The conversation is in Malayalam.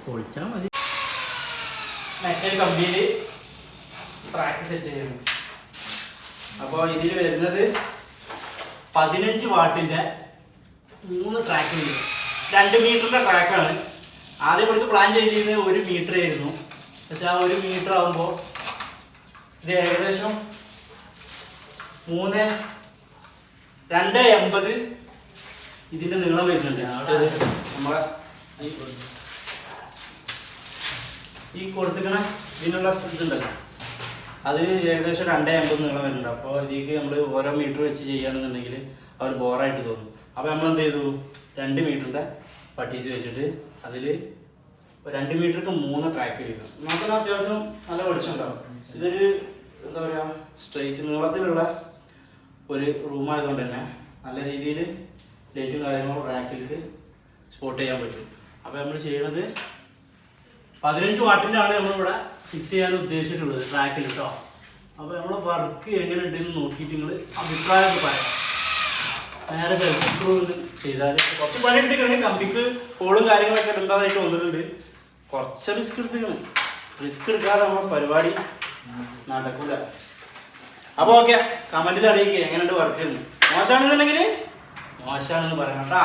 പൊളിച്ചാൽ മതി. മറ്റൊരു കമ്പിയിൽ ട്രാക്ക് സെറ്റ് ചെയ്യുന്നു. അപ്പോൾ ഇതിൽ വരുന്നത് 15 വാട്ടിൻ്റെ 3 ട്രാക്ക് ഉണ്ട്. 2 മീറ്ററിൻ്റെ ട്രാക്കാണ്. ആദ്യം ഇവിടുത്തെ പ്ലാൻ ചെയ്തിരുന്നത് 1 മീറ്റർ ആയിരുന്നു. പക്ഷെ ആ 1 മീറ്റർ ആകുമ്പോൾ ഇത് ഏകദേശം 2.80 ഇതിൻ്റെ നീളം വരുന്നുണ്ട്. നമ്മളെ ഈ കൊടുത്തിക്കണ ഇതിനുള്ള ഇതുണ്ടല്ലോ, അത് ഏകദേശം 2.80 നീളം വരുന്നുണ്ട്. അപ്പോൾ ഇതിലേക്ക് നമ്മൾ ഓരോ മീറ്റർ വെച്ച് ചെയ്യുകയാണെന്നുണ്ടെങ്കിൽ അവർ ബോറായിട്ട് തോന്നും. അപ്പോൾ നമ്മൾ എന്ത് ചെയ്തു, 2 മീറ്ററിൻ്റെ പട്ടീസ് വെച്ചിട്ട് അതിൽ 2 മീറ്റർക്ക് 3 ട്രാക്ക് ചെയ്തു. നമുക്കത് അത്യാവശ്യം നല്ല വെളിച്ചമുണ്ടാവും. ഇതൊരു എന്താ പറയുക, സ്ട്രെയിറ്റ് നീളത്തിലുള്ള ഒരു റൂമായതുകൊണ്ട് തന്നെ നല്ല രീതിയിൽ ലൈറ്റും കാര്യങ്ങളും റാക്കിലേക്ക് സ്പോട്ട് ചെയ്യാൻ പറ്റും. അപ്പോൾ നമ്മൾ ചെയ്യണത് 15 വാട്ടിൻ്റെ ആണ് നമ്മളിവിടെ ഫിക്സ് ചെയ്യാൻ ഉദ്ദേശിച്ചിട്ടുള്ളത് ട്രാക്കിൽ കേട്ടോ. അപ്പോൾ നമ്മളെ വർക്ക് എങ്ങനെ ഉണ്ടെന്ന് നോക്കിയിട്ട് നിങ്ങൾ അഭിപ്രായം പറയാം. നേരെ ഹെൽപ്പ് ചെയ്താൽ കുറച്ച് പണി എടുത്തിട്ടുണ്ടെങ്കിൽ കമ്പിക്ക് ഹോളും കാര്യങ്ങളൊക്കെ ഉണ്ടാകാനായിട്ട് വന്നിട്ടുണ്ട്. കുറച്ച് റിസ്ക് എടുത്തിക്കണം. റിസ്ക് എടുക്കാതെ നമ്മൾ പരിപാടി നടക്കില്ല. അപ്പോൾ ഓക്കെ, കമൻറ്റിൽ അറിയിക്കുക എങ്ങനെയുണ്ട് വർക്ക്. മോശമാണെന്നുണ്ടെങ്കിൽ മോശമാണെന്ന് പറയണം കേട്ടോ.